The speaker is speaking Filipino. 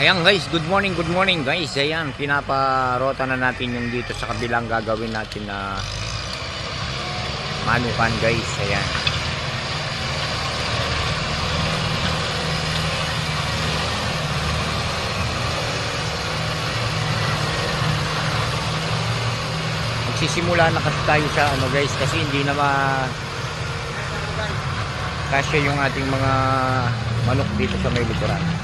Ayan guys, good morning guys. Ayan, pinaparota na natin yung dito sa kabilang gagawin natin na manukan guys. Ayan. Magsisimula na kasi tayo sa ano guys, kasi hindi na kasya yung ating mga manok dito sa may likuran.